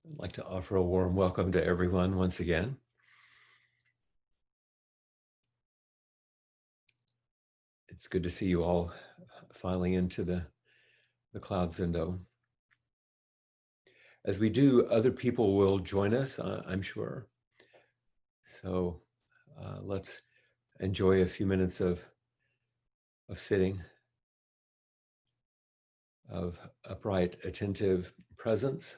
I'd like to offer a warm welcome to everyone once again. It's good to see you all filing into the clouds window. As we do, other people will join us, I'm sure. So let's enjoy a few minutes of sitting, of upright, attentive presence.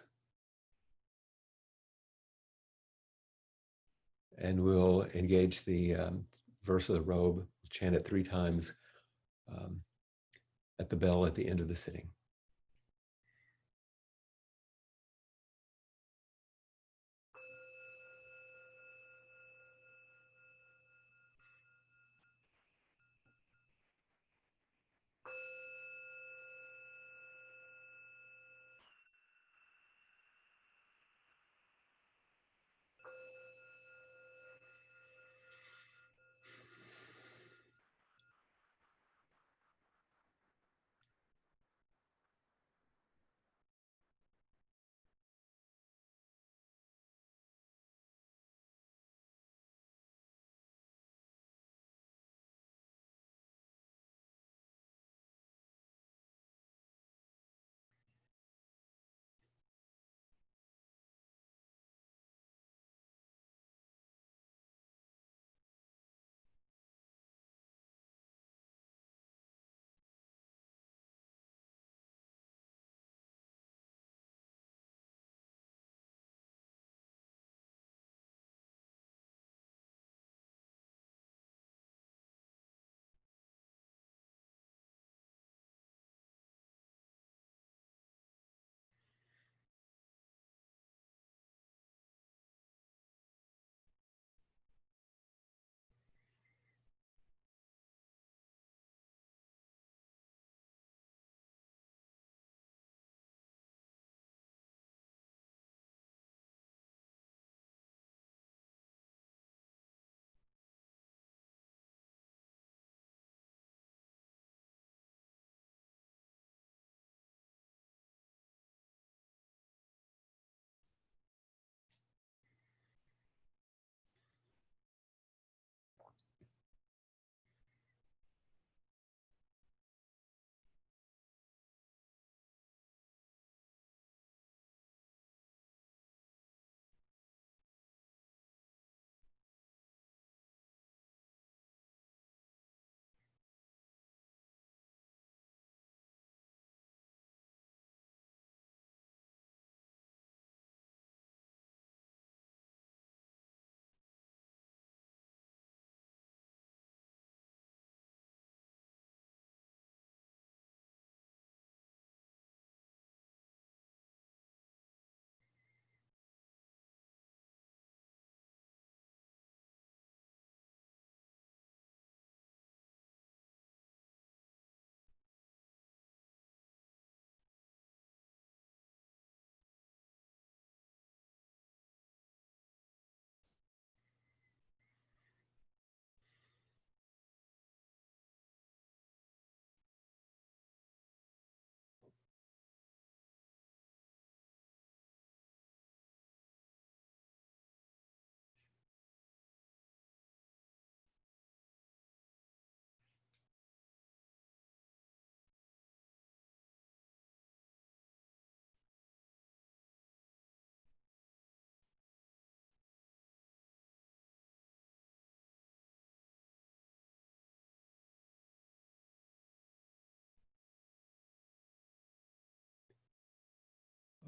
And we'll engage the verse of the robe, chant it 3 times at the bell at the end of the sitting.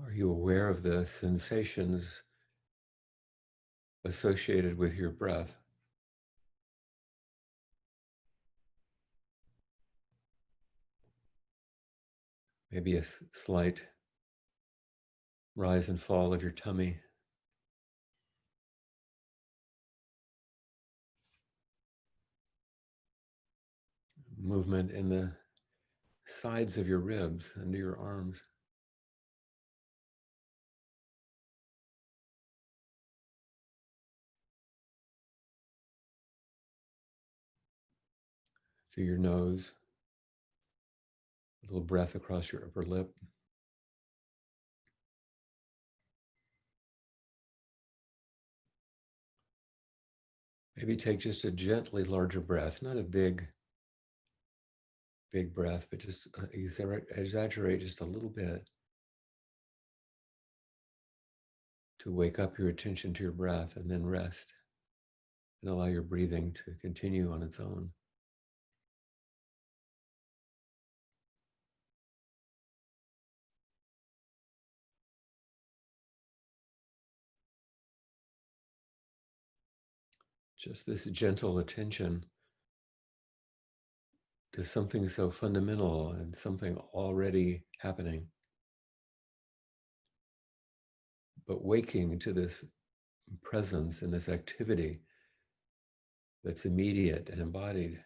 Are you aware of the sensations associated with your breath? Maybe a slight rise and fall of your tummy. Movement in the sides of your ribs, under your arms. Through your nose. A little breath across your upper lip. Maybe take just a gently larger breath, not a big breath, but just exaggerate just a little bit to wake up your attention to your breath, and then rest and allow your breathing to continue on its own. Just this gentle attention to something so fundamental and something already happening, but waking to this presence and this activity that's immediate and embodied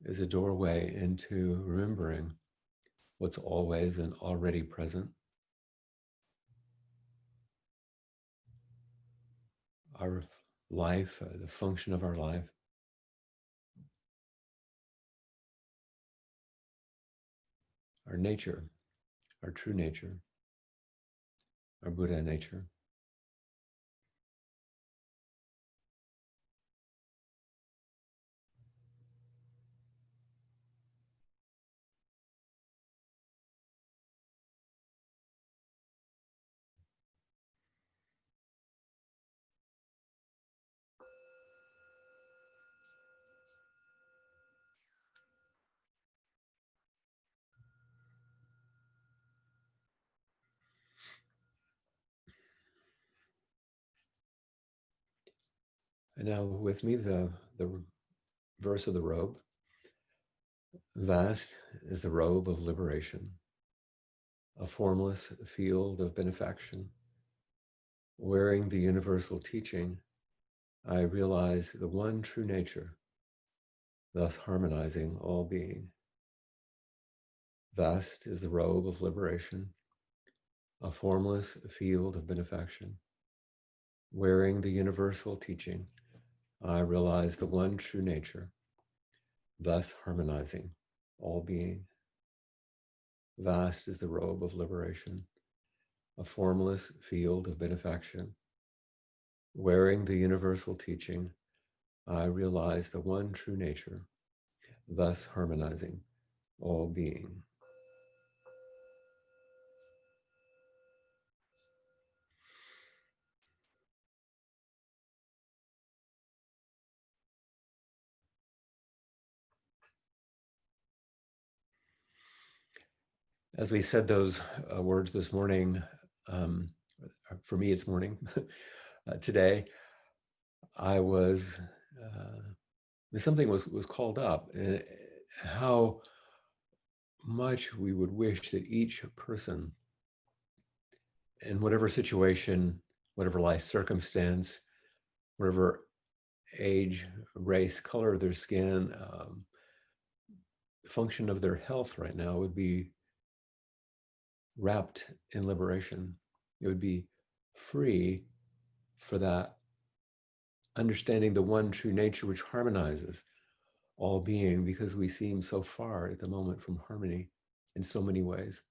is a doorway into remembering what's always and already present. Our life, the function of our life, our nature, our true nature, our Buddha nature. And now with me, the verse of the robe. Vast is the robe of liberation, a formless field of benefaction. Wearing the universal teaching, I realize the one true nature, thus harmonizing all being. Vast is the robe of liberation, a formless field of benefaction. Wearing the universal teaching, I realize the one true nature, thus harmonizing all being. Vast is the robe of liberation, a formless field of benefaction. Wearing the universal teaching, I realize the one true nature, thus harmonizing all being. As we said those words this morning, for me it's morning, today, I was, something was called up, how much we would wish that each person, in whatever situation, whatever life circumstance, whatever age, race, color of their skin, function of their health right now, would be wrapped in liberation. It would be free for that understanding the one true nature which harmonizes all being, because we seem so far at the moment from harmony in so many ways.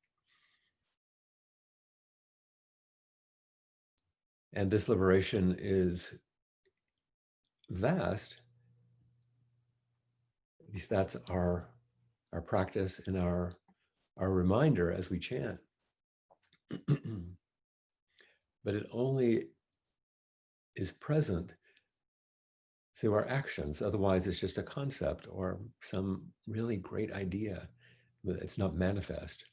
And this liberation is vast. At least that's our practice and our reminder as we chant. But it only is present through our actions. Otherwise, it's just a concept or some really great idea, but it's not manifest.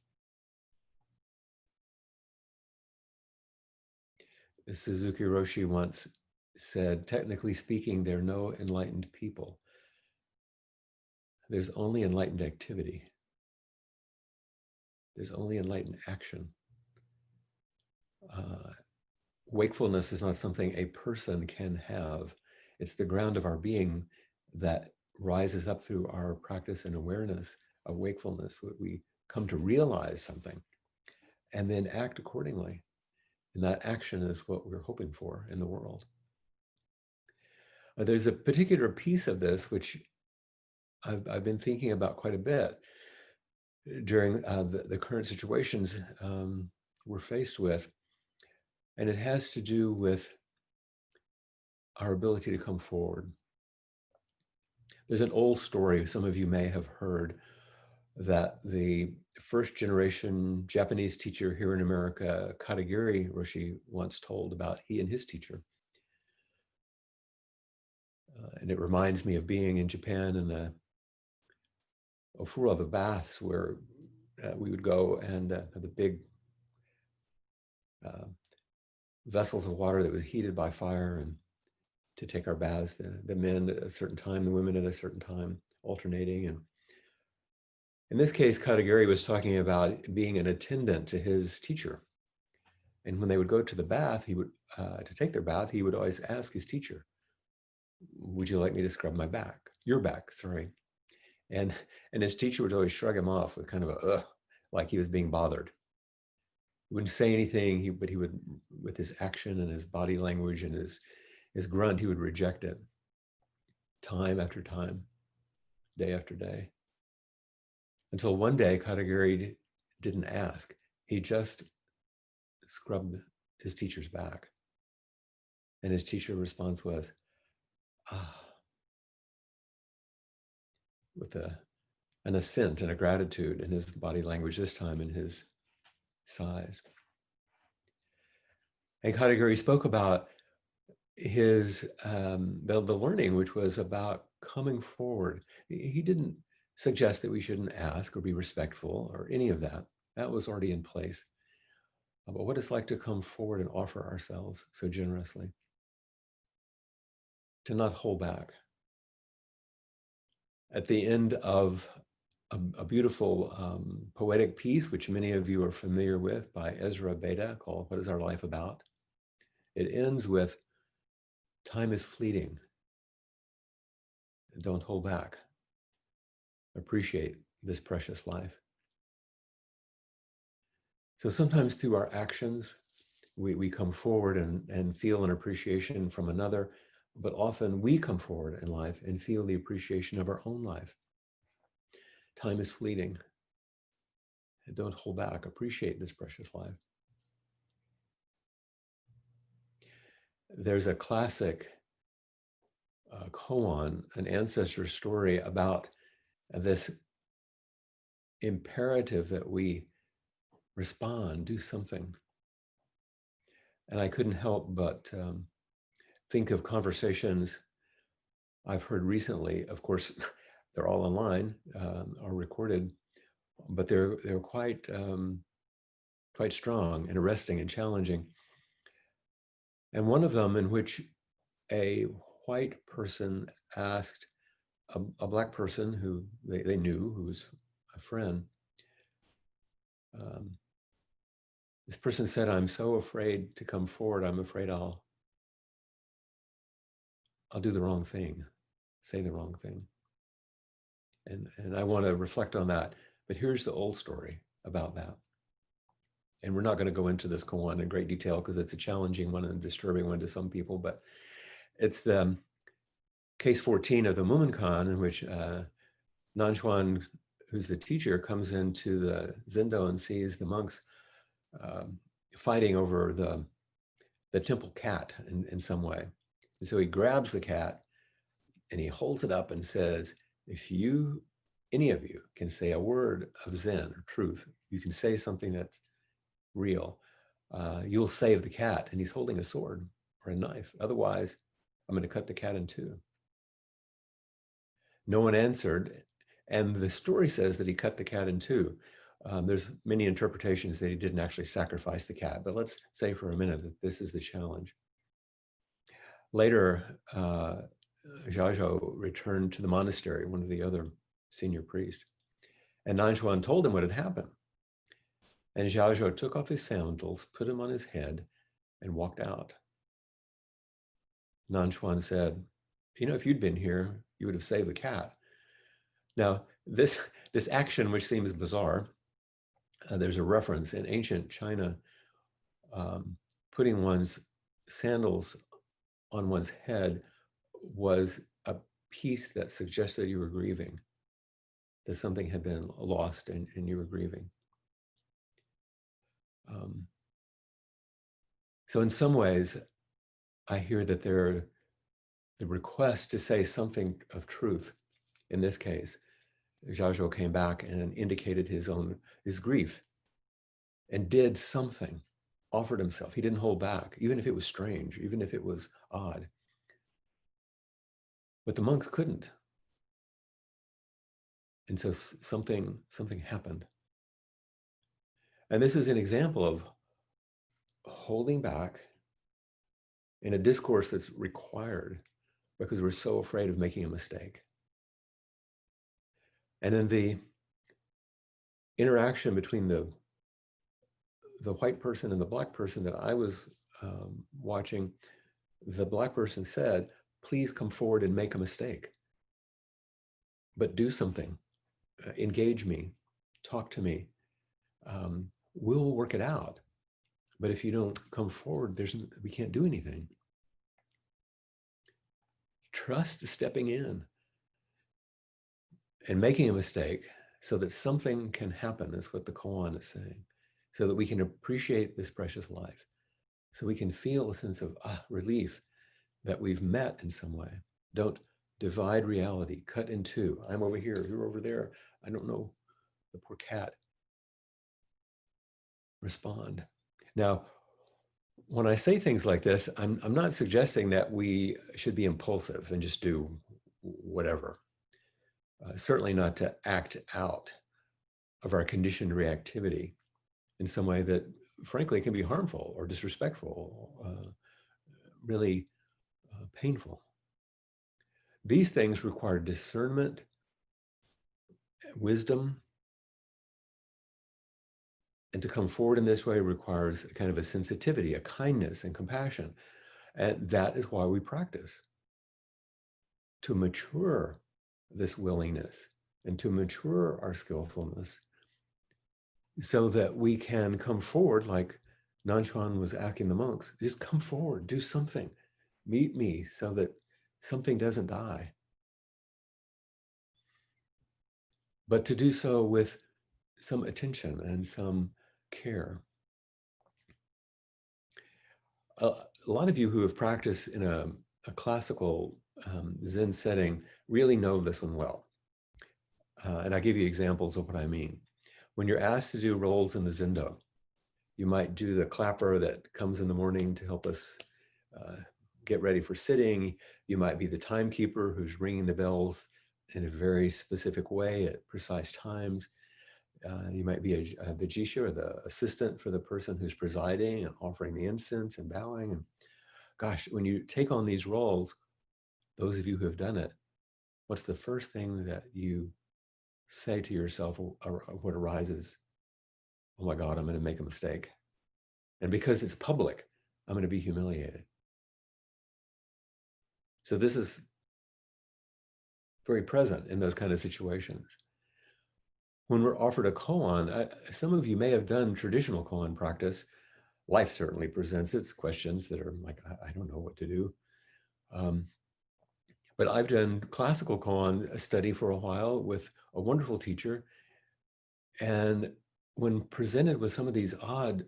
Suzuki Roshi once said, technically speaking, there are no enlightened people. There's only enlightened activity. There's only enlightened action. Wakefulness is not something a person can have. It's the ground of our being that rises up through our practice and awareness of wakefulness. We come to realize something and then act accordingly. And that action is what we're hoping for in the world. There's a particular piece of this which I've been thinking about quite a bit during the current situations we're faced with. And it has to do with our ability to come forward. There's an old story some of you may have heard that the first generation Japanese teacher here in America, Katagiri Roshi, once told about he and his teacher. And it reminds me of being in Japan in the ofuro, the baths, where we would go and the big vessels of water that was heated by fire, and to take our baths, the men at a certain time, the women at a certain time, alternating. And in this case, Katagiri was talking about being an attendant to his teacher. And when they would go to the bath, he would, to take their bath, he would always ask his teacher, "Would you like me to scrub my back? Your back, sorry." And his teacher would always shrug him off with kind of a, ugh, like he was being bothered. He wouldn't say anything, but he would, with his action and his body language and his grunt, he would reject it time after time, day after day. Until one day, Katagiri didn't ask. He just scrubbed his teacher's back. And his teacher's response was, ah, with an assent and a gratitude in his body language, this time in his sighs. And Katagiri spoke about his the learning, which was about coming forward. He didn't suggest that we shouldn't ask or be respectful or any of that. That was already in place. But what it's like to come forward and offer ourselves so generously, to not hold back. At the end of a beautiful poetic piece, which many of you are familiar with, by Ezra Beda, called "What is Our Life About?" It ends with, "Time is fleeting. Don't hold back. Appreciate this precious life." So sometimes through our actions, we come forward and feel an appreciation from another, but often we come forward in life and feel the appreciation of our own life. Time is fleeting. Don't hold back. Appreciate this precious life. There's a classic koan, an ancestor story about this imperative that we respond, do something. And I couldn't help but think of conversations I've heard recently. Of course, they're all online, are recorded, but they're quite strong and arresting and challenging. And one of them, in which a white person asked a Black person who they knew, who was a friend, this person said, "I'm so afraid to come forward. I'm afraid I'll do the wrong thing, say the wrong thing." And I want to reflect on that. But here's the old story about that. And we're not going to go into this koan in great detail because it's a challenging one and a disturbing one to some people, but it's the case 14 of the Mumonkan, in which Nanchuan, who's the teacher, comes into the zendo and sees the monks fighting over the temple cat in some way. And so he grabs the cat and he holds it up and says, "If you, any of you, can say a word of Zen or truth, you can say something that's real, you'll save the cat." And he's holding a sword or a knife. "Otherwise, I'm going to cut the cat in two." No one answered. And the story says that he cut the cat in two. There's many interpretations that he didn't actually sacrifice the cat, but let's say for a minute that this is the challenge. Later, Zhaozhou returned to the monastery, one of the other senior priests, and Nanchuan told him what had happened. And Zhaozhou took off his sandals, put them on his head, and walked out. Nanchuan said, "You know, if you'd been here, you would have saved the cat." Now, this action, which seems bizarre, there's a reference in ancient China, putting one's sandals on one's head was a piece that suggested you were grieving, that something had been lost and you were grieving. So in some ways, I hear that there the request to say something of truth. In this case, Zhao came back and indicated his grief and did something, offered himself. He didn't hold back, even if it was strange, even if it was odd. But the monks couldn't. And so something happened. And this is an example of holding back in a discourse that's required because we're so afraid of making a mistake. And in the interaction between the white person and the black person that I was watching, the black person said, please come forward and make a mistake, but do something, engage me, talk to me. We'll work it out. But if you don't come forward, we can't do anything. Trust stepping in and making a mistake so that something can happen, is what the koan is saying, so that we can appreciate this precious life, so we can feel a sense of relief that we've met in some way. Don't divide reality, cut in two. I'm over here, you're over there. I don't know, the poor cat. Respond. Now, when I say things like this, I'm not suggesting that we should be impulsive and just do whatever. Certainly not to act out of our conditioned reactivity in some way that, frankly, can be harmful or disrespectful, really painful. These things require discernment, wisdom, and to come forward in this way requires kind of a sensitivity, a kindness and compassion. And that is why we practice, to mature this willingness and to mature our skillfulness so that we can come forward, like Nanchuan was asking the monks, just come forward, do something, meet me so that something doesn't die. But to do so with some attention and some care. A lot of you who have practiced in a classical Zen setting really know this one well. And I'll give you examples of what I mean. When you're asked to do roles in the Zendo, you might do the clapper that comes in the morning to help us get ready for sitting. You might be the timekeeper who's ringing the bells in a very specific way at precise times. You might be the jisha, or the assistant for the person who's presiding and offering the incense and bowing. And gosh, when you take on these roles, those of you who have done it, what's the first thing that you say to yourself, or what arises? Oh my God, I'm going to make a mistake. And because it's public, I'm going to be humiliated. So this is very present in those kind of situations. When we're offered a koan, some of you may have done traditional koan practice. Life certainly presents its questions that are like, I don't know what to do. But I've done classical koan study for a while with a wonderful teacher. And when presented with some of these odd,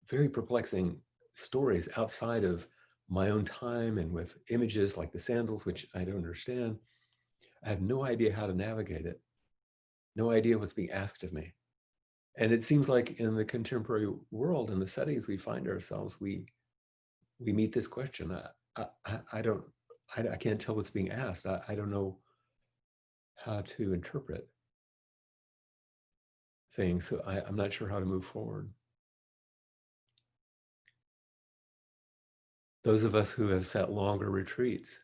very perplexing stories outside of my own time and with images like the sandals, which I don't understand, I have no idea how to navigate it. No idea what's being asked of me. And it seems like in the contemporary world, in the settings we find ourselves, we meet this question. I can't tell what's being asked. I don't know how to interpret things. So I'm not sure how to move forward. Those of us who have sat longer retreats,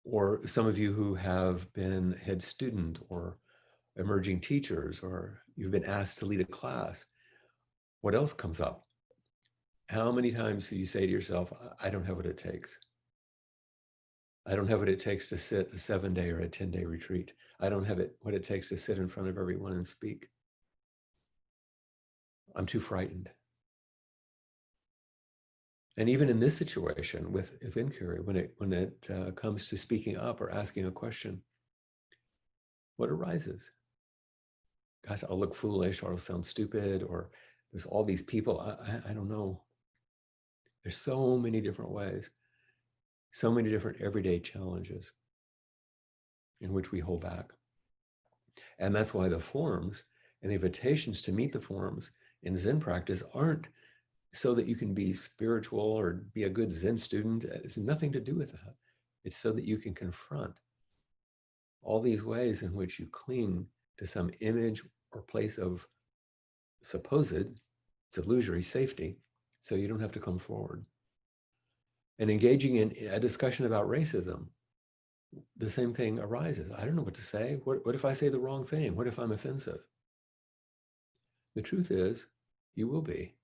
or some of you who have been head student or emerging teachers, or you've been asked to lead a class, what else comes up? How many times do you say to yourself, I don't have what it takes? I don't have what it takes to sit a 7-day or a 10-day retreat. I don't have what it takes to sit in front of everyone and speak. I'm too frightened. And even in this situation with inquiry, when it comes to speaking up or asking a question, what arises? Gosh, I'll look foolish, or I'll sound stupid, or there's all these people. I don't know. There's so many different ways. So many different everyday challenges in which we hold back. And that's why the forms and the invitations to meet the forms in Zen practice aren't so that you can be spiritual or be a good Zen student. It's nothing to do with that. It's so that you can confront all these ways in which you cling to some image or place of supposed, it's illusory safety, so you don't have to come forward. And engaging in a discussion about racism, the same thing arises. I don't know what to say. What if I say the wrong thing? What if I'm offensive? The truth is, you will be.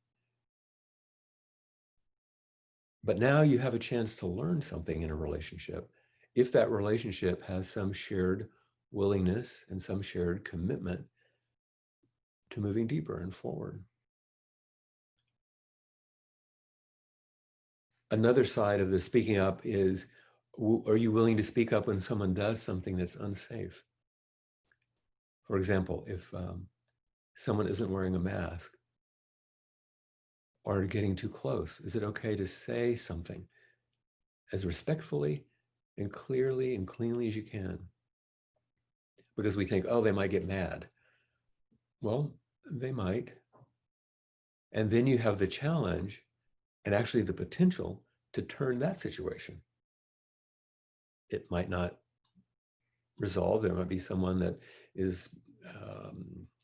But now you have a chance to learn something in a relationship if that relationship has some shared willingness and some shared commitment to moving deeper and forward. Another side of the speaking up is, are you willing to speak up when someone does something that's unsafe? For example, if someone isn't wearing a mask or getting too close, is it okay to say something as respectfully and clearly and cleanly as you can? Because we think, oh, they might get mad. Well, they might. And then you have the challenge and actually the potential to turn that situation. It might not resolve. There might be someone that is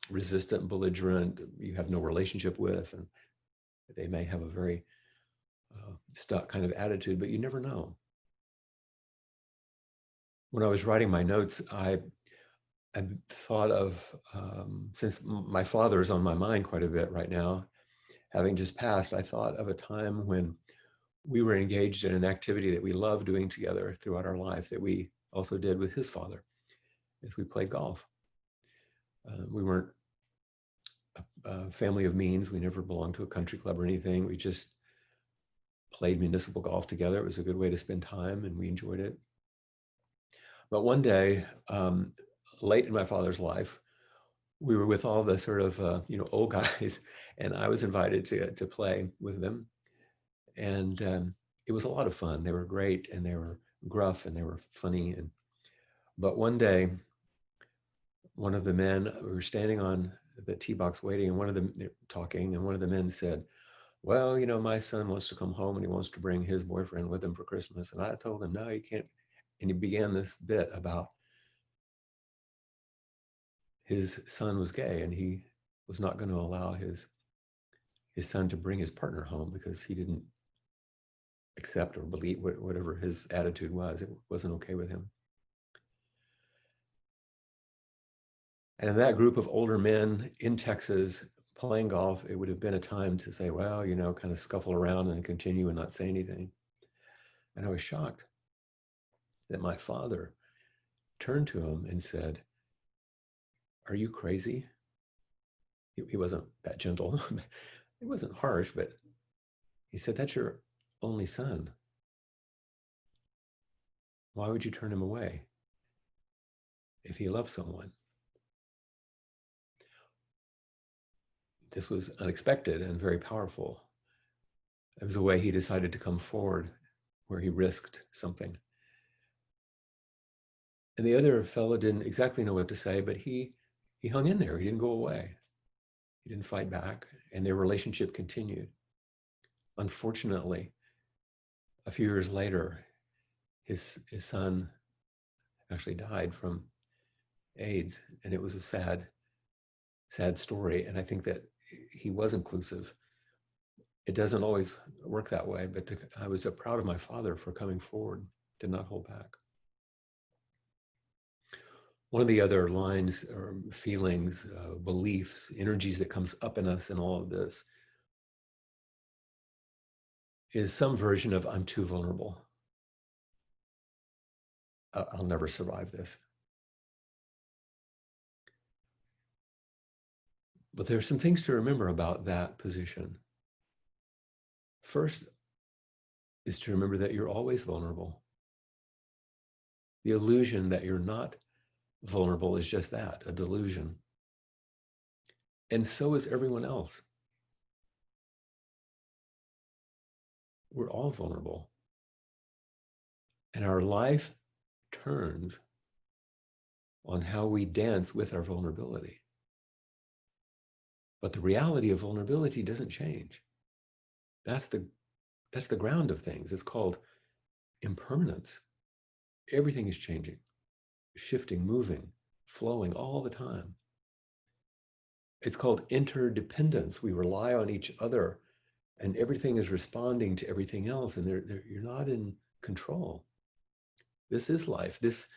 resistant, belligerent, you have no relationship with, and they may have a very stuck kind of attitude, but you never know. When I was writing my notes, I thought of, since my father is on my mind quite a bit right now, having just passed, I thought of a time when we were engaged in an activity that we loved doing together throughout our life that we also did with his father as we played golf. We weren't a family of means. We never belonged to a country club or anything. We just played municipal golf together. It was a good way to spend time and we enjoyed it. But one day, late in my father's life, we were with all the sort of old guys, and I was invited to play with them. And it was a lot of fun. They were great, and they were gruff, and they were funny. But one day, one of the men, we were standing on the tee box waiting, and one of them talking, and one of the men said, well, my son wants to come home and he wants to bring his boyfriend with him for Christmas. And I told him, no, you can't. And he began this bit about his son was gay and he was not going to allow his son to bring his partner home because he didn't accept or believe whatever his attitude was. It wasn't okay with him. And in that group of older men in Texas playing golf, it would have been a time to say, well, kind of scuffle around and continue and not say anything. And I was shocked that my father turned to him and said, are you crazy? He wasn't that gentle. It wasn't harsh, but he said, that's your only son. Why would you turn him away if he loves someone? This was unexpected and very powerful. It was a way he decided to come forward where he risked something. And the other fellow didn't exactly know what to say, but he hung in there. He didn't go away. He didn't fight back, and their relationship continued. Unfortunately, a few years later, his son actually died from AIDS, and it was a sad story. And I think that he was inclusive. It doesn't always work that way, but I was so proud of my father for coming forward, did not hold back. One of the other lines or feelings, beliefs, energies that comes up in us in all of this is some version of I'm too vulnerable. I'll never survive this. But there are some things to remember about that position. First is to remember that you're always vulnerable. The illusion that you're not vulnerable is just that, a delusion. And so is everyone else. We're all vulnerable. And our life turns on how we dance with our vulnerability. But the reality of vulnerability doesn't change. That's the ground of things. It's called impermanence. Everything is changing, shifting, moving, flowing all the time. It's called interdependence. We rely on each other, and everything is responding to everything else, and you're not in control. This is life. This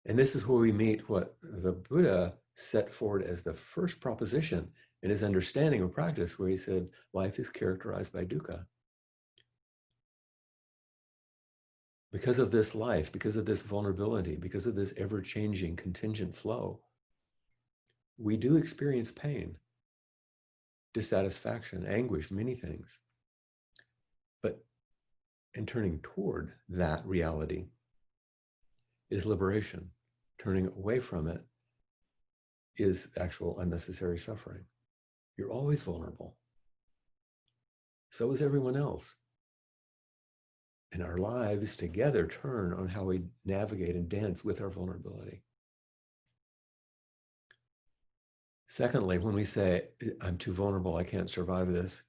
is where we meet what the Buddha set forward as the first proposition in his understanding of practice, where he said, life is characterized by dukkha. Because of this life, because of this vulnerability, because of this ever-changing contingent flow, we do experience pain, dissatisfaction, anguish, many things. But in turning toward that reality is liberation. Turning away from it is actual unnecessary suffering. You're always vulnerable. So is everyone else. And our lives together turn on how we navigate and dance with our vulnerability. Secondly, when we say, I'm too vulnerable, I can't survive this,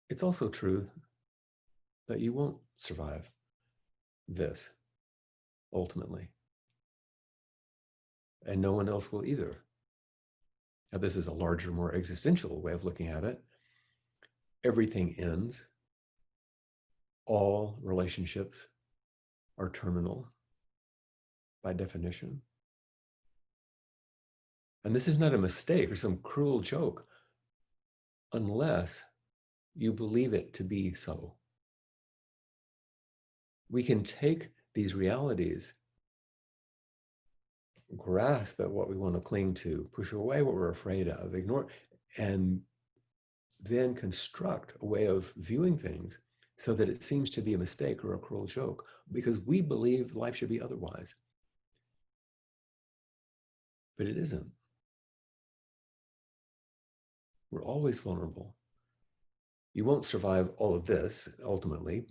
it's also true that you won't survive this ultimately. And no one else will either. Now, this is a larger, more existential way of looking at it. Everything ends. All relationships are terminal by definition. And this is not a mistake or some cruel joke, unless you believe it to be so. We can take these realities, grasp at what we want to cling to, push away what we're afraid of, ignore, and then construct a way of viewing things so that it seems to be a mistake or a cruel joke, because we believe life should be otherwise. But it isn't. We're always vulnerable. You won't survive all of this, ultimately,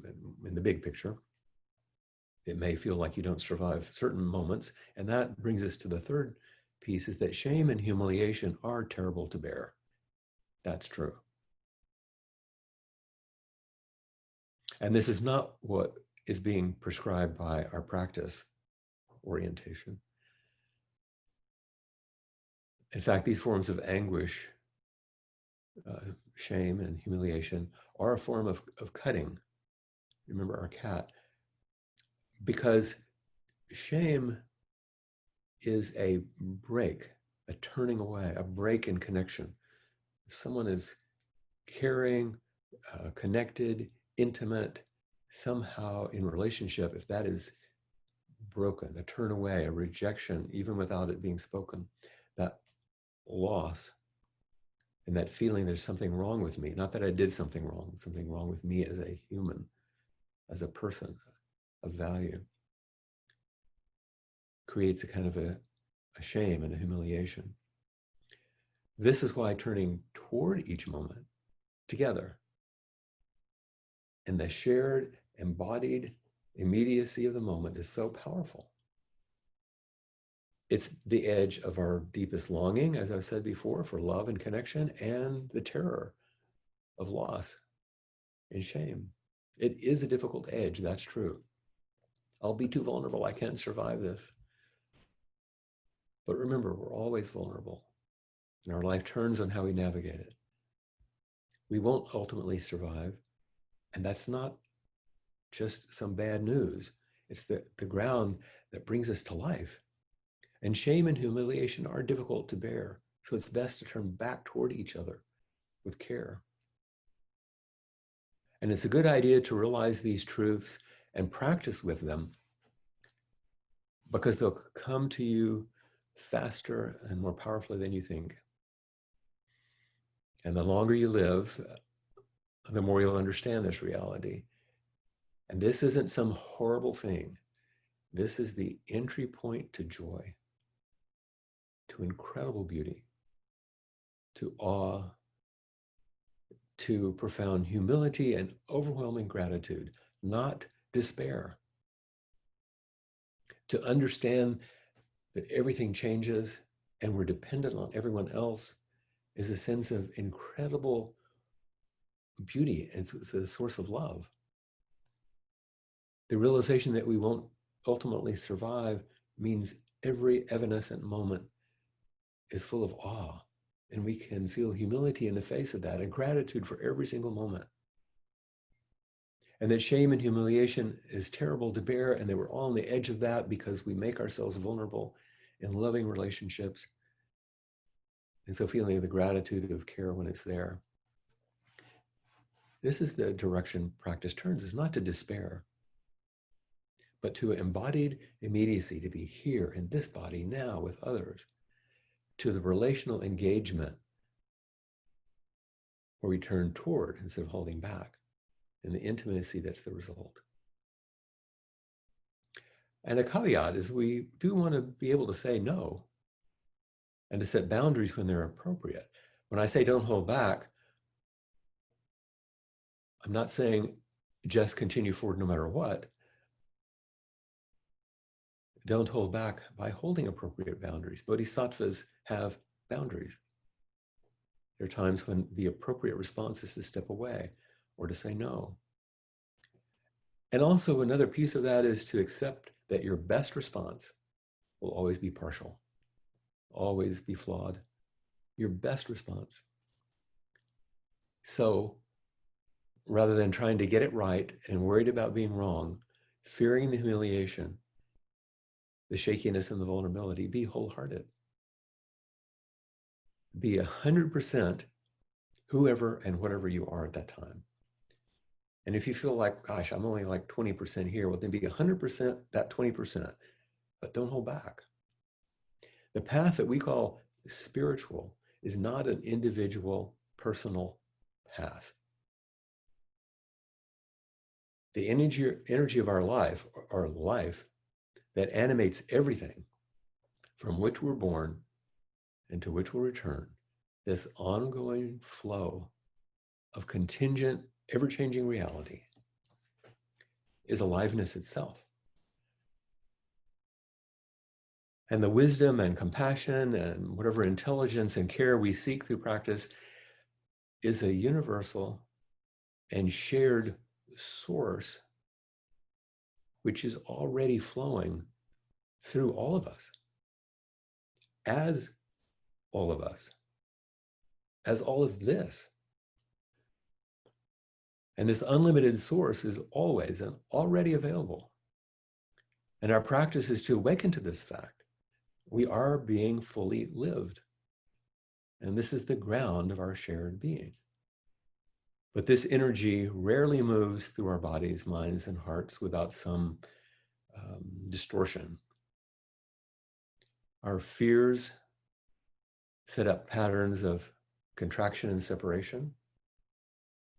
in the big picture. It may feel like you don't survive certain moments. And that brings us to the third piece, is that shame and humiliation are terrible to bear. That's true. And this is not what is being prescribed by our practice orientation. In fact, these forms of anguish, shame and humiliation, are a form of cutting. Remember our cat. Because shame is a break, a turning away, a break in connection. If someone is caring, connected, intimate, somehow in relationship, if that is broken, a turn away, a rejection, even without it being spoken, that loss and that feeling there's something wrong with me, not that I did something wrong with me as a human, as a person of value, creates a kind of a shame and a humiliation. This is why turning toward each moment together and the shared, embodied immediacy of the moment is so powerful. It's the edge of our deepest longing, as I've said before, for love and connection, and the terror of loss and shame. It is a difficult edge, that's true. I'll be too vulnerable, I can't survive this. But remember, we're always vulnerable, and our life turns on how we navigate it. We won't ultimately survive, and that's not just some bad news. It's the ground that brings us to life. And shame and humiliation are difficult to bear, so it's best to turn back toward each other with care. And it's a good idea to realize these truths and practice with them, because they'll come to you faster and more powerfully than you think. And the longer you live, the more you'll understand this reality. And this isn't some horrible thing. This is the entry point to joy, to incredible beauty, to awe, to profound humility and overwhelming gratitude, not despair. To understand that everything changes and we're dependent on everyone else is a sense of incredible beauty. It's a source of love. The realization that we won't ultimately survive means every evanescent moment is full of awe, and we can feel humility in the face of that and gratitude for every single moment. And that shame and humiliation is terrible to bear, and that we're all on the edge of that because we make ourselves vulnerable in loving relationships. And so feeling the gratitude of care when it's there. This is the direction practice turns, is not to despair, but to embodied immediacy, to be here in this body now with others, to the relational engagement where we turn toward instead of holding back, and the intimacy that's the result. And a caveat is we do want to be able to say no and to set boundaries when they're appropriate. When I say don't hold back, I'm not saying just continue forward no matter what. Don't hold back by holding appropriate boundaries. Bodhisattvas have boundaries. There are times when the appropriate response is to step away or to say no. And also another piece of that is to accept that your best response will always be partial, always be flawed. Your best response. So rather than trying to get it right and worried about being wrong, fearing the humiliation, the shakiness and the vulnerability, be wholehearted. Be 100% whoever and whatever you are at that time. And if you feel like, gosh, I'm only like 20% here, well, then be 100% that 20%, but don't hold back. The path that we call spiritual is not an individual, personal path. The energy of our life that animates everything from which we're born and to which we'll return, this ongoing flow of contingent, ever-changing reality, is aliveness itself. And the wisdom and compassion and whatever intelligence and care we seek through practice is a universal and shared source which is already flowing through all of us, as all of us, as all of this. And this unlimited source is always and already available. And our practice is to awaken to this fact. We are being fully lived. And this is the ground of our shared being. But this energy rarely moves through our bodies, minds, and hearts without some distortion. Our fears set up patterns of contraction and separation,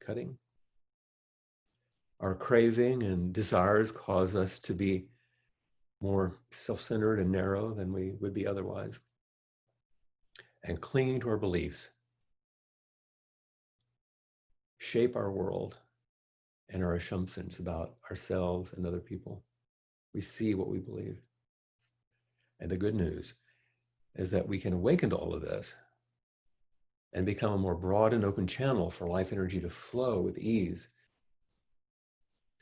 cutting. Our craving and desires cause us to be more self-centered and narrow than we would be otherwise. And clinging to our beliefs shape our world and our assumptions about ourselves and other people. We see what we believe. And the good news is that we can awaken to all of this and become a more broad and open channel for life energy to flow with ease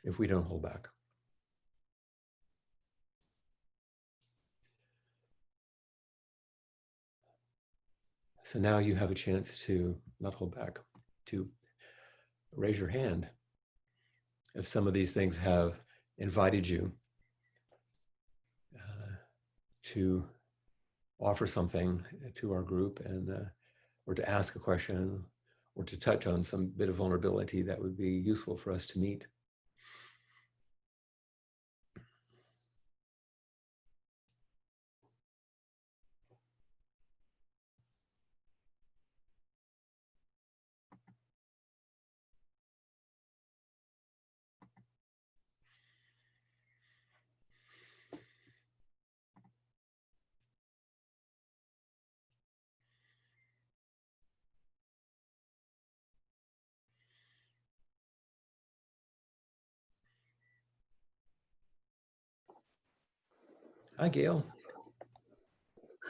if we don't hold back. So now you have a chance to not hold back, to raise your hand if some of these things have invited you to offer something to our group, and or to ask a question, or to touch on some bit of vulnerability that would be useful for us to meet. Hi, Gail.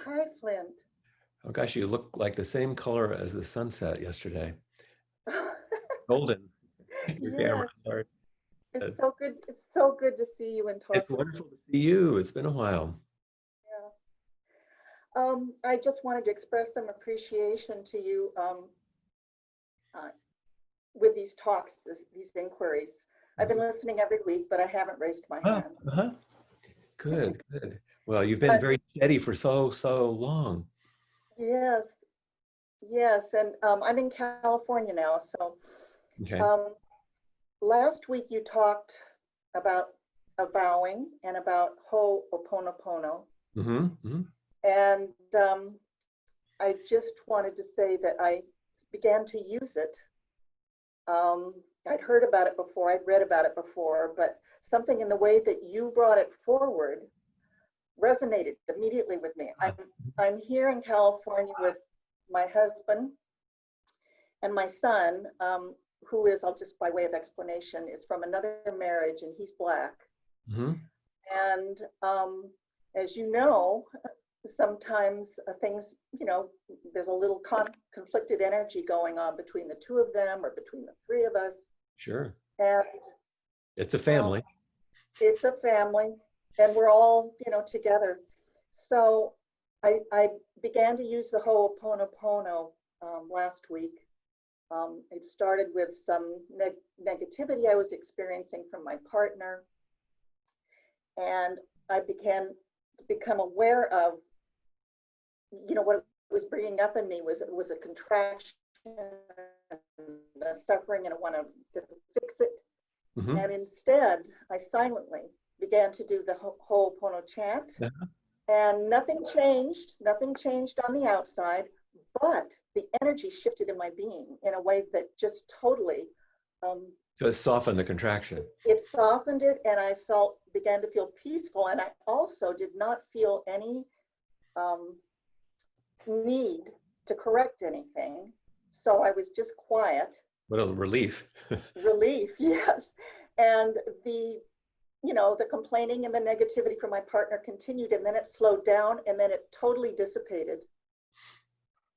Hi, Flint. Oh gosh, you look like the same color as the sunset yesterday. Golden. Your camera. Yes, Sorry. it's so good. It's so good to see you and talk It's with wonderful to see you. It's been a while. you. I just wanted to express some appreciation to you uh, with these talks, these inquiries. I've been Mhm. listening every week, but I haven't raised my Oh, hand. uh-huh. Good, good. Well, you've been Uh, very steady for so long. yes, yes, and I'm in California now. So Okay. um, last week you talked about avowing and about Ho'oponopono, Mm-hmm. Mm-hmm. and I just wanted to say that I began to use it. Um, I'd heard about it before, I'd read about it before, but something in the way that you brought it forward resonated immediately with me. I'm here in California with my husband and my son, who is, I'll just by way of explanation, is from another marriage and he's Black. Mm-hmm. And as you know, sometimes things, there's a little conflicted energy going on between the two of them or between the three of us. Sure. And It's a um, family. it's a family and we're all, together. So I began to use the Ho'oponopono last week. It started with some negativity I was experiencing from my partner. And I began to become aware of what it was bringing up in me was a contraction, a suffering, and I wanted to fix it. Mm-hmm. And instead, I silently began to do the Ho'opono chant, Uh-huh. and nothing changed. Nothing changed on the outside, but the energy shifted in my being in a way that just totally So it softened the contraction. it softened it, and I began to feel peaceful. And I also did not feel any um, need to correct anything. So I was just quiet. What a relief. Relief, yes. And the complaining and the negativity from my partner continued, and then it slowed down, and then it totally dissipated.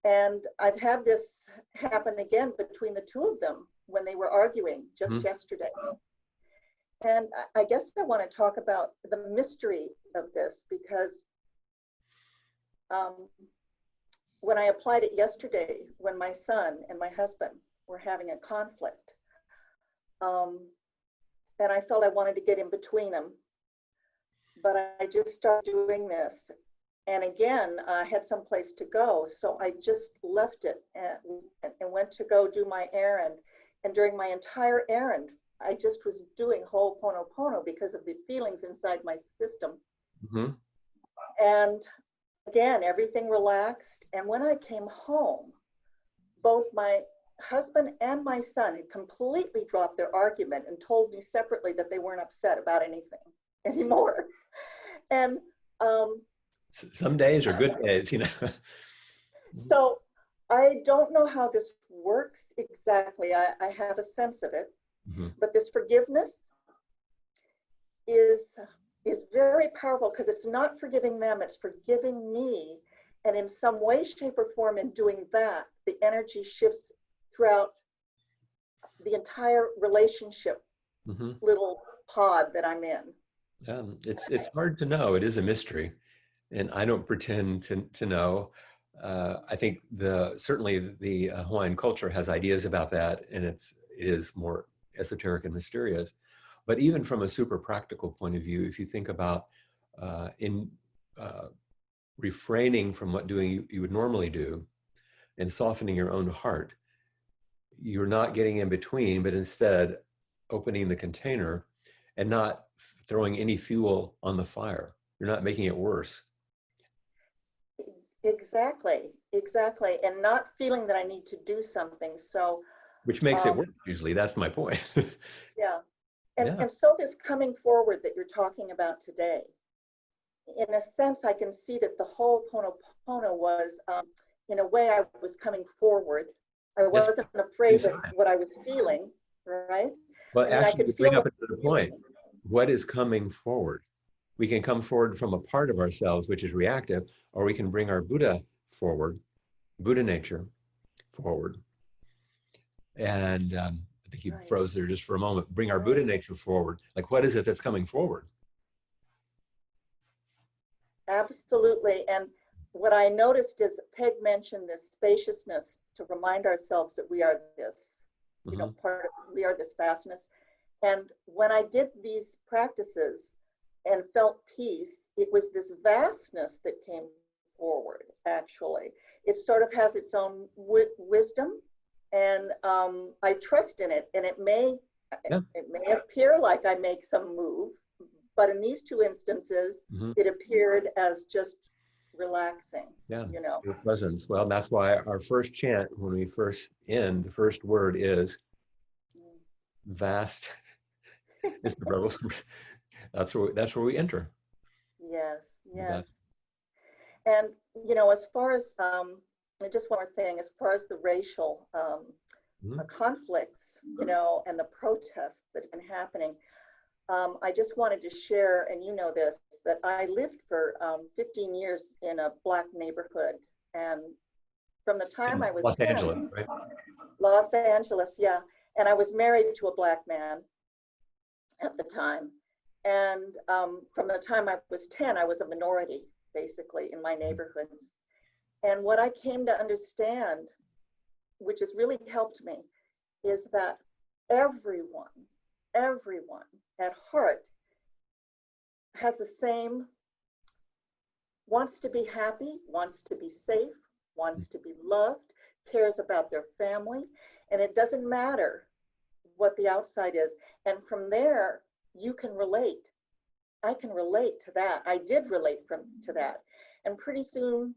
And I've had this happen again between the two of them when they were arguing just Mhm. yesterday. And I guess I want to talk about the mystery of this because um, when I applied it yesterday, when my son and my husband were having a conflict, um, and I felt I wanted to get in between them, but I just started doing this. And again, I had some place to go, so I just left it and went to go do my errand. And during my entire errand, I just was doing Ho'oponopono because of the feelings inside my system. Mhm. And again, everything relaxed. And when I came home, both my husband and my son had completely dropped their argument and told me separately that they weren't upset about anything anymore. And Some days are good days, so I don't know how this works exactly. I have a sense of it, Mhm. but this forgiveness is is very powerful because it's not forgiving them, it's forgiving me. And in some way, shape, or form, in doing that, the energy shifts throughout the entire relationship Mhm. little pod that I'm in. It's hard to know. It is a mystery, and I don't pretend to know. I think certainly the Hawaiian culture has ideas about that, and it is more esoteric and mysterious. But even from a super practical point of view, if you think about in refraining from what doing you would normally do and softening your own heart, you're not getting in between, but instead opening the container and not throwing any fuel on the fire. You're not making it worse, Exactly, exactly. And not feeling that I need to do something. So, which makes it um, worse usually. That's my point. yeah. And, Yeah. and so this coming forward that you're talking about today, in a sense, I can see that the whole Ponopono was, in a way, I was coming forward. I Yes. wasn't afraid of Inside. what I was feeling, right? Well, I mean, I actually, could you feel bring up the another point. feeling. What is coming forward? We can come forward from a part of ourselves, which is reactive, or we can bring our Buddha forward, Buddha nature forward. And I think you Right. froze there just for a moment. Bring our Buddha nature forward. Like, what is it that's coming forward? Absolutely. And what I noticed is Peg mentioned this spaciousness to remind ourselves that we are this, you know, part of, we are this vastness. And when I did these practices and felt peace, it was this vastness that came forward, actually. It sort of has its own wisdom, and I trust in it. And it may appear like I make some move, but in these two instances, it appeared as just relaxing. Yeah, you know, your presence. Well, that's why our first chant, when we first end, the first word is vast. Is the rebel. That's where we enter. Yes, yes. And you know, as far as just one more thing, as far as the racial conflicts, you know, and the protests that have been happening, I just wanted to share, and you know this, that I lived for 15 years in a Black neighborhood, and from the time I was Los 10, Angeles, right? Los Angeles, yeah, and I was married to a Black man at the time, and from the time I was 10, I was a minority, basically, in my neighborhoods. And what I came to understand, which has really helped me, is that everyone at heart has the same, wants to be happy, wants to be safe, wants to be loved, cares about their family, and it doesn't matter what the outside is. And from there, you can relate. I can relate to that. I did relate to that. And pretty soon,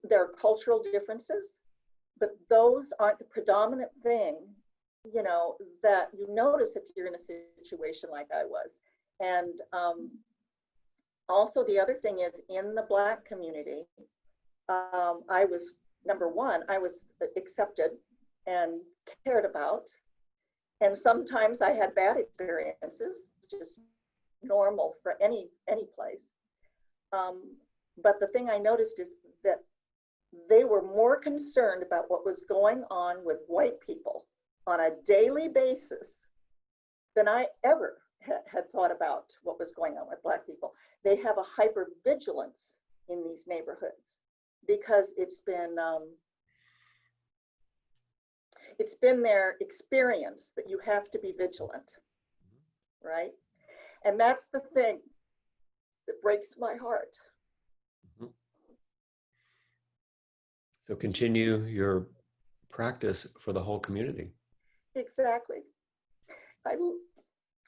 there are cultural differences, but those aren't the predominant thing, you know, that you notice if you're in a situation like I was. And also the other thing is, in the Black community, I was, number one, I was accepted and cared about. And sometimes I had bad experiences, just normal for any place. But the thing I noticed is that they were more concerned about what was going on with white people on a daily basis than I ever had thought about what was going on with Black people. They have a hypervigilance in these neighborhoods because it's been their experience that you have to be vigilant, right? And that's the thing that breaks my heart. So continue your practice for the whole community. Exactly.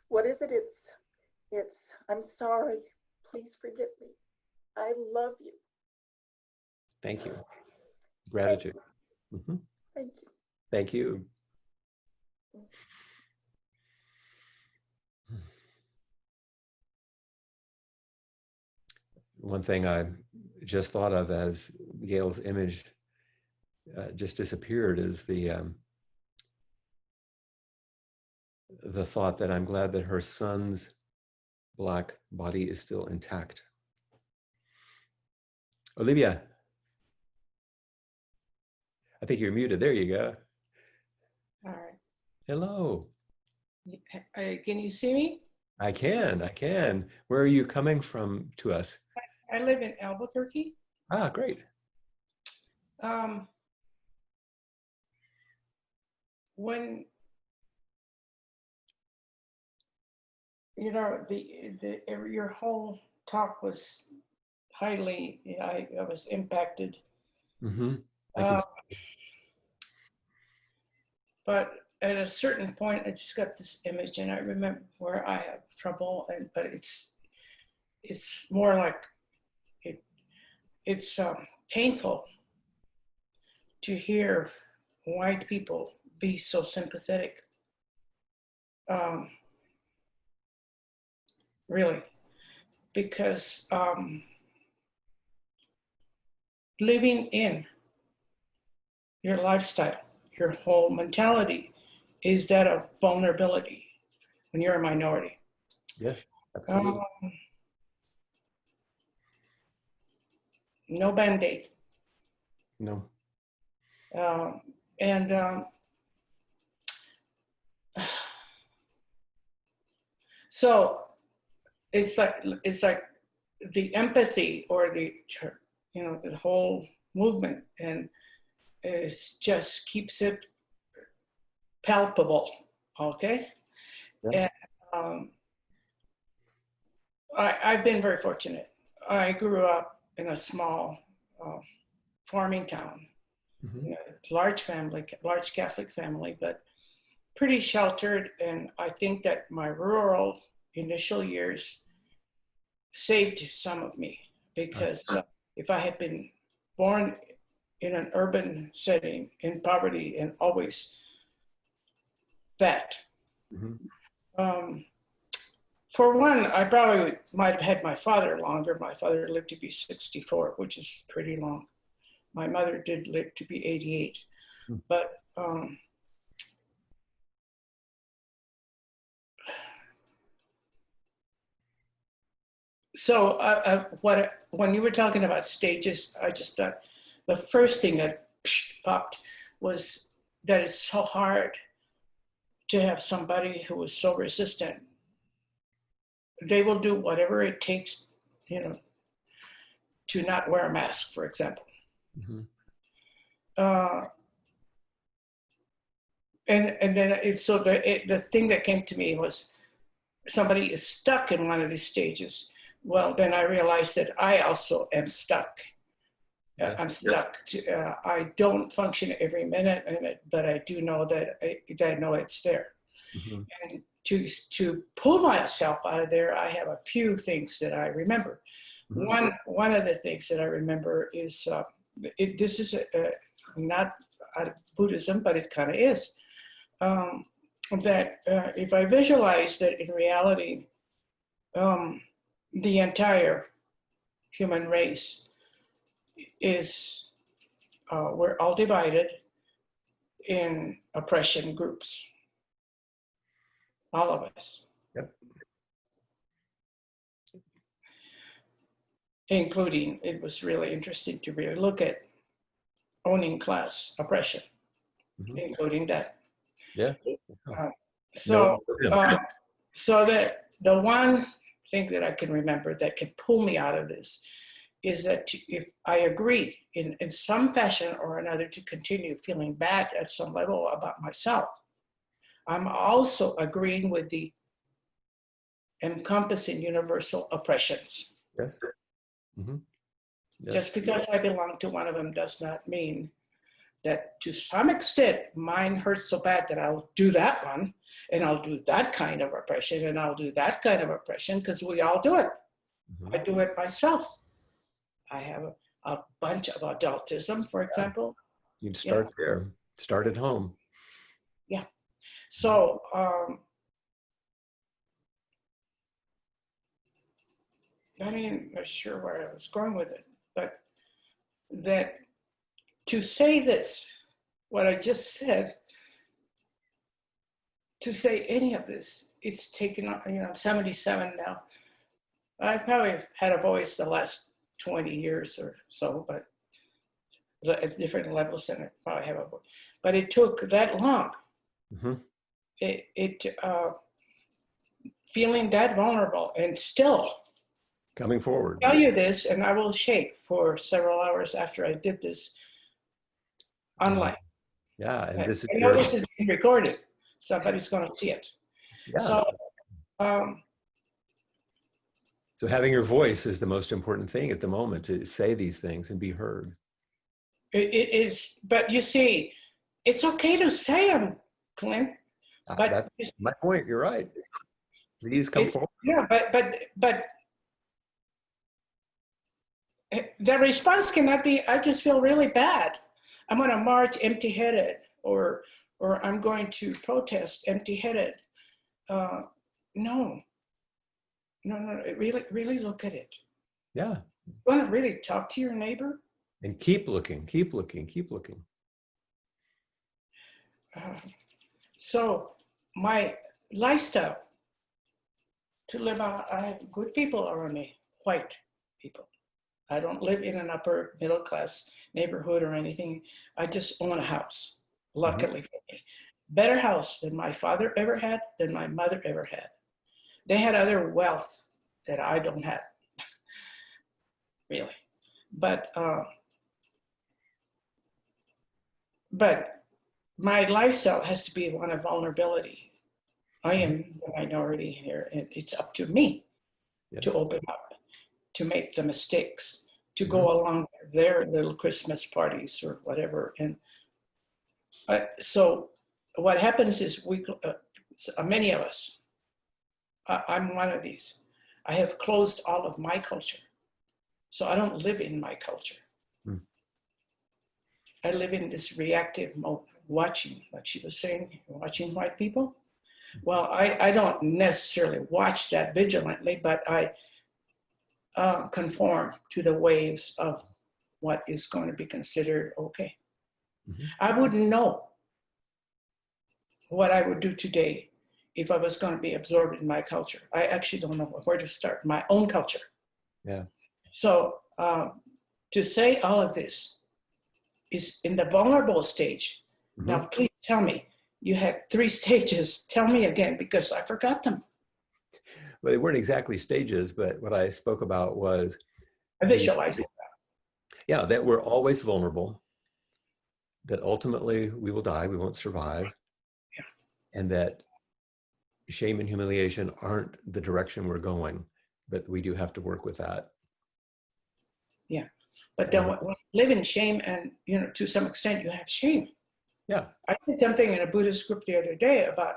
What is it? It's, I'm sorry, please forgive me. I love you. Thank you. Gratitude. Thank you. Thank you. One thing I just thought of as Gail's image just disappeared is the thought that I'm glad that her son's Black body is still intact. Olivia, I think you're muted. There you go. All right. Hello. Can you see me? I can. Where are you coming from to us? I live in Albuquerque. Ah, great. When you know your whole talk was highly, I was impacted. But at a certain point, I just got this image, and I remember where I have trouble, but it's more like it's painful to hear white people be so sympathetic. Really, because living in your lifestyle, your whole mentality is that of vulnerability when you're a minority. Yes, absolutely. no Band-Aid. No. And so it's like the empathy or the, you know, the whole movement, and it just keeps it palpable. Okay. Yeah. And I've been very fortunate. I grew up in a small farming town, Mm-hmm. you know, large family, large Catholic family, but pretty sheltered. And I think that my rural initial years saved some of me, because if I had been born in an urban setting in poverty and always that, for one, I probably might have had my father longer. My father lived to be 64, which is pretty long. My mother did live to be 88, but so when you were talking about stages, I just thought the first thing that popped was that it's so hard to have somebody who is so resistant. They will do whatever it takes, you know, to not wear a mask, for example. Mm-hmm. And then the thing that came to me was, somebody is stuck in one of these stages. Well, then I realized that I also am stuck. I'm stuck. I don't function every minute in it, but I do know that I know it's there. Mm-hmm. And to pull myself out of there, I have a few things that I remember. Mm-hmm. One of the things that I remember is this is not out of Buddhism, but it kind of is. That if I visualize that in reality, the entire human race is, we're all divided in oppression groups, all of us. Yep. Including, it was really interesting to really look at owning class oppression, mm-hmm. including that. Yeah. So that the one thing that I can remember that can pull me out of this is that if I agree in some fashion or another to continue feeling bad at some level about myself, I'm also agreeing with the encompassing universal oppressions. Yes. Mm-hmm. Yes. Just because I belong to one of them does not mean that to some extent mine hurts so bad that I'll do that one, and I'll do that kind of oppression, and I'll do that kind of oppression, because we all do it. Mm-hmm. I do it myself. I have a bunch of adultism, for example. You'd start there. Start at home. Yeah. So I'm not even sure where I was going with it, but that to say this, what I just said, to say any of this, it's taken, you know, I'm 77 now. I probably had a voice the last 20 years or so, but at different levels than I probably have a voice. But it took that long. Mm-hmm. Feeling that vulnerable and still coming forward. Tell you this, and I will shake for several hours after I did this online. Yeah, and this is I know this is being recorded. Somebody's going to see it. Yeah. So having your voice is the most important thing at the moment, to say these things and be heard. It is, but you see, it's okay to say them, Clint. But that's my point. You're right. Please come forward. Yeah, but the response cannot be, I just feel really bad. I'm going to march empty-headed, or I'm going to protest empty-headed. No. Really look at it. Yeah. You want to really talk to your neighbor? And keep looking. So my lifestyle to live on, I have good people around me, white people. I don't live in an upper middle class neighborhood or anything. I just own a house, luckily for me. Better house than my father ever had, than my mother ever had. They had other wealth that I don't have, really. But my lifestyle has to be one of vulnerability. I am the minority here, and it's up to me to open up, to make the mistakes, to go along their little Christmas parties or whatever. And so what happens is many of us, I'm one of these, I have closed all of my culture. So I don't live in my culture. I live in this reactive mode, watching, like she was saying, watching white people. Well, I don't necessarily watch that vigilantly, but I conform to the waves of what is going to be considered okay. I wouldn't know what I would do today if I was going to be absorbed in my culture. I actually don't know where to start my own culture. Yeah. So to say all of this is in the vulnerable stage. Now, please tell me, you had 3 stages. Tell me again, because I forgot them. Well, they weren't exactly stages, but what I spoke about was I visualized it. Yeah, that we're always vulnerable, that ultimately we will die, we won't survive, and that shame and humiliation aren't the direction we're going, but we do have to work with that. Yeah. But then when you live in shame, and to some extent you have shame. Yeah. I did something in a Buddhist group the other day about,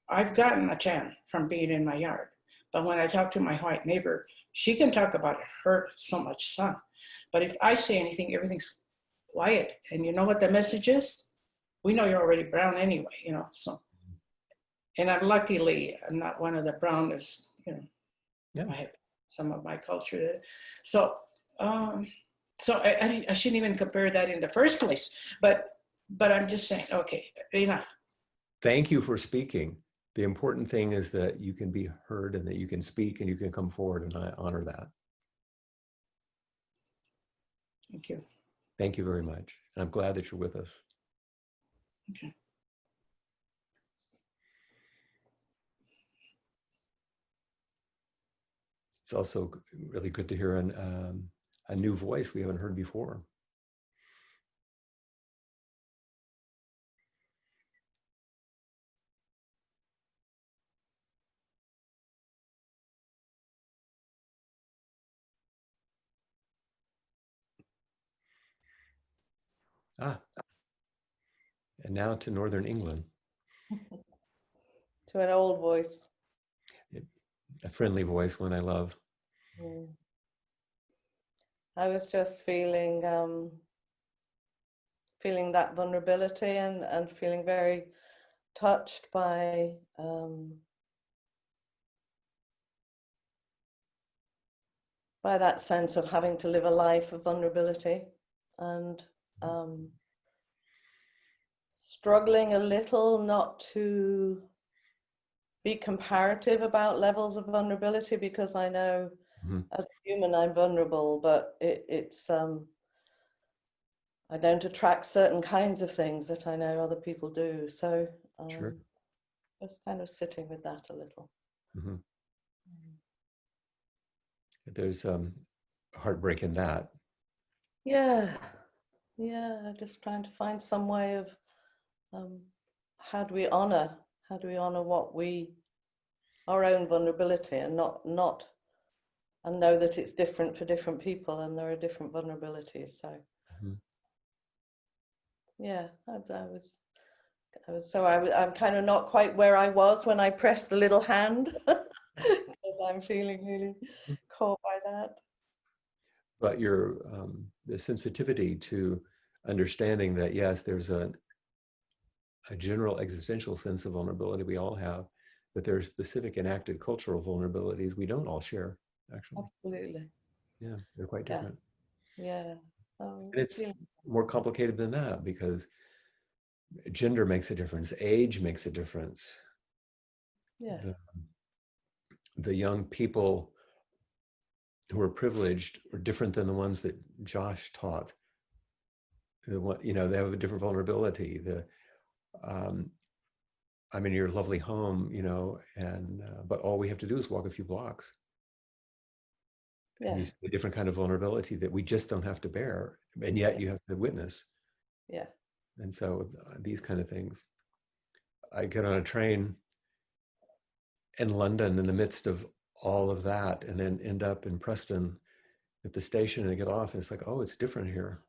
I've gotten a tan from being in my yard. But when I talk to my white neighbor, she can talk about her so much sun. But if I say anything, everything's quiet. And you know what the message is? We know you're already brown anyway, so. And I'm not one of the brownest, Yeah. I have some of my culture there. So, I shouldn't even compare that in the first place, but I'm just saying, okay, enough. Thank you for speaking. The important thing is that you can be heard and that you can speak and you can come forward, and I honor that. Thank you. Thank you very much. And I'm glad that you're with us. Okay. It's also really good to hear a new voice we haven't heard before. And now to Northern England. To an old voice. A friendly voice, one I love. I was just feeling that vulnerability and feeling very touched by that sense of having to live a life of vulnerability, and struggling a little not to be comparative about levels of vulnerability, because I know as a human I'm vulnerable, but it's I don't attract certain kinds of things that I know other people do. So Sure. Just kind of sitting with that a little. There's heartbreak in that. Yeah, just trying to find some way of how do we honor what our own vulnerability, and not and know that it's different for different people and there are different vulnerabilities. So yeah, I'm kind of not quite where I was when I pressed the little hand, because I'm feeling really caught by that. But the sensitivity to understanding that, yes, there's a general existential sense of vulnerability we all have, but there are specific enacted cultural vulnerabilities we don't all share, actually. Absolutely. Yeah, they're quite different. Yeah. And it's more complicated than that, because gender makes a difference, age makes a difference. Yeah. The young people who are privileged are different than the ones that Josh taught. They have a different vulnerability. I'm in your lovely home, and but all we have to do is walk a few blocks. Yeah. And you see a different kind of vulnerability that we just don't have to bear, and yet you have to witness. Yeah. And so these kind of things. I get on a train in London in the midst of all of that, and then end up in Preston at the station, and I get off, and it's like, oh, it's different here.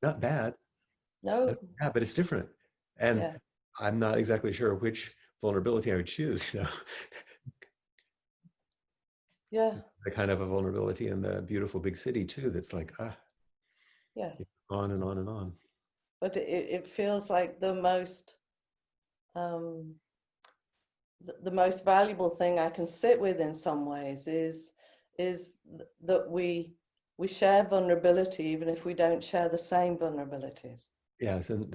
Not bad. No. Yeah, but it's different. And Yeah. I'm not exactly sure which vulnerability I would choose, Yeah. The kind of a vulnerability in the beautiful big city too, that's like, Yeah. on and on and on. But it feels like the most valuable thing I can sit with in some ways is that we share vulnerability, even if we don't share the same vulnerabilities. Yes, and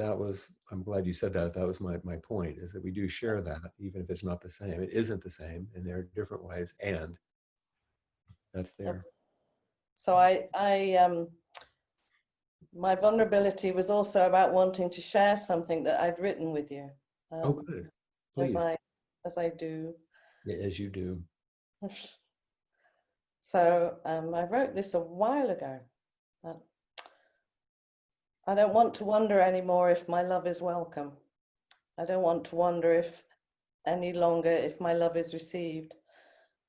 I'm glad you said that. That was my point, is that we do share that, even if it's not the same. It isn't the same, and there are different ways, and that's there. So my vulnerability was also about wanting to share something that I'd written with you. Oh, good. Please. As I do. Yeah, as you do. So I wrote this a while ago. I don't want to wonder anymore if my love is welcome. I don't want to wonder any longer if my love is received.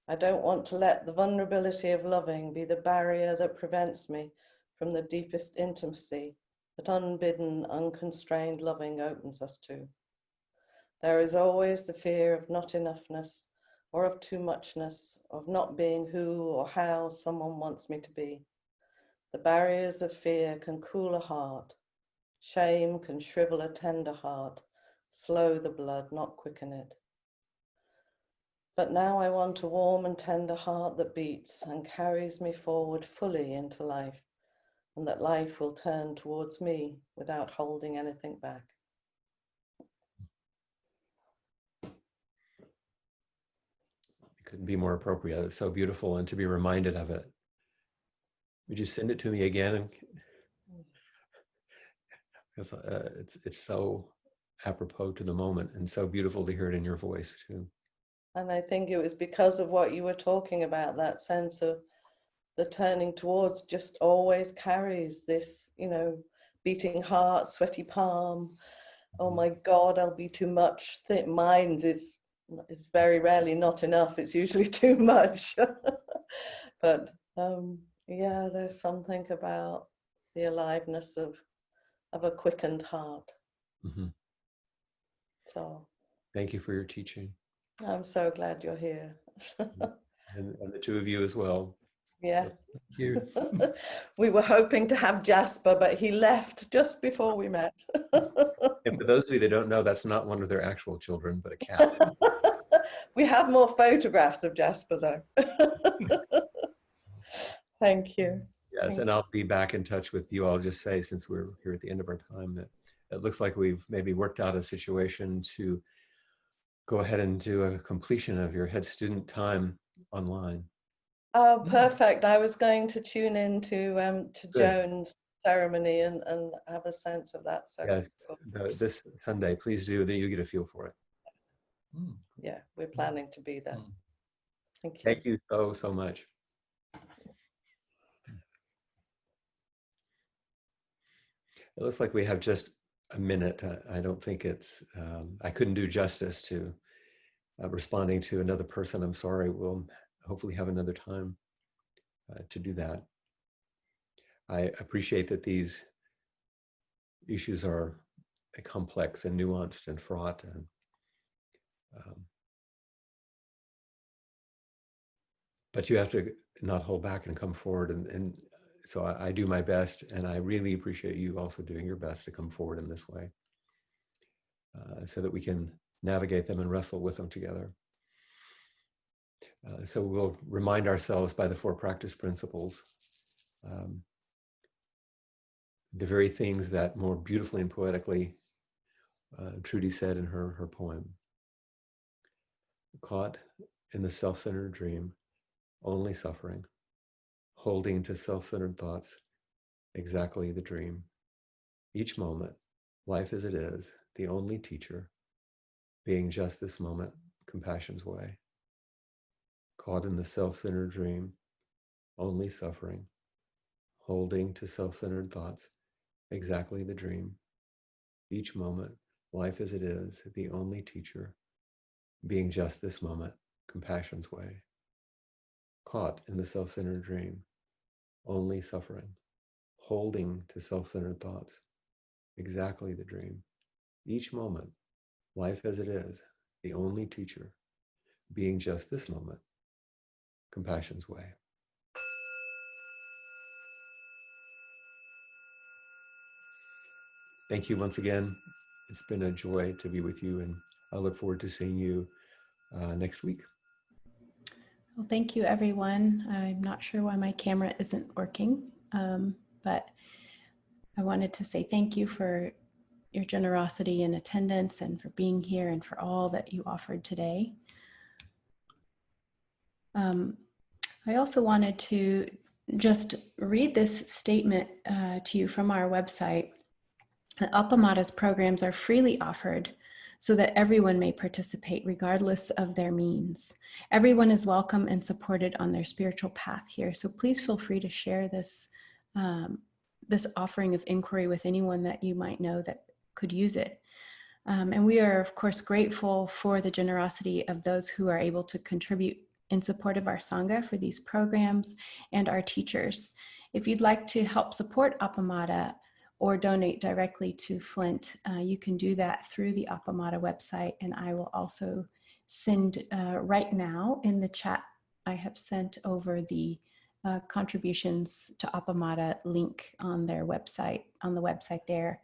I don't want to let the vulnerability of loving be the barrier that prevents me from the deepest intimacy that unbidden, unconstrained loving opens us to. There is always the fear of not enoughness or of too muchness, of not being who or how someone wants me to be. The barriers of fear can cool a heart. Shame can shrivel a tender heart, slow the blood, not quicken it. But now I want a warm and tender heart that beats and carries me forward fully into life, and that life will turn towards me without holding anything back. It couldn't be more appropriate. It's so beautiful, and to be reminded of it. Would you send it to me again? Because it's so apropos to the moment, and so beautiful to hear it in your voice too. And I think it was because of what you were talking about, that sense of the turning towards just always carries this, beating heart, sweaty palm. Oh my God, I'll be too much. Mine is very rarely not enough. It's usually too much. But yeah, there's something about the aliveness of a quickened heart. Mm-hmm. So thank you for your teaching. I'm so glad you're here. and the two of you as well. Yeah. So, thank you. We were hoping to have Jasper, but he left just before we met. And for those of you that don't know, that's not one of their actual children, but a cat. We have more photographs of Jasper, though. Thank you. Yes, and I'll be back in touch with you. I'll just say, since we're here at the end of our time, that it looks like we've maybe worked out a situation to go ahead and do a completion of your head student time online. Oh, perfect. I was going to tune in to Joan's ceremony and have a sense of that. So yeah, this Sunday, please do, then you get a feel for it. Yeah, we're planning to be there. Thank you. Thank you so much. It looks like we have just a minute. I don't think I couldn't do justice to responding to another person. I'm sorry. We'll hopefully have another time to do that. I appreciate that these issues are complex and nuanced and fraught, and but you have to not hold back and come forward, and so I do my best, and I really appreciate you also doing your best to come forward in this way, so that we can navigate them and wrestle with them together. So we'll remind ourselves by the 4 practice principles, the very things that more beautifully and poetically Trudy said in her poem. Caught in the self-centered dream, only suffering, holding to self-centered thoughts, exactly the dream. Each moment, life as it is, the only teacher, being just this moment, compassion's way. Caught in the self-centered dream, only suffering, holding to self-centered thoughts, exactly the dream. Each moment, life as it is, the only teacher, being just this moment, compassion's way. Caught in the self-centered dream, only suffering, holding to self-centered thoughts, exactly the dream. Each moment, life as it is, the only teacher, being just this moment, compassion's way. Thank you once again. It's been a joy to be with you, and I look forward to seeing you next week. Well, thank you, everyone. I'm not sure why my camera isn't working, but I wanted to say thank you for your generosity and attendance and for being here and for all that you offered today. I also wanted to just read this statement to you from our website. Appamada's programs are freely offered so that everyone may participate regardless of their means. Everyone is welcome and supported on their spiritual path here. So please feel free to share this, this offering of inquiry with anyone that you might know that could use it. And we are, of course, grateful for the generosity of those who are able to contribute in support of our Sangha for these programs and our teachers. If you'd like to help support Appamada or donate directly to Flint, you can do that through the Appamada website. And I will also send right now in the chat, I have sent over the contributions to Appamada link on their website, on the website there.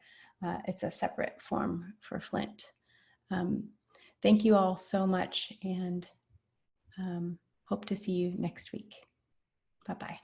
It's a separate form for Flint. Thank you all so much, and hope to see you next week. Bye-bye.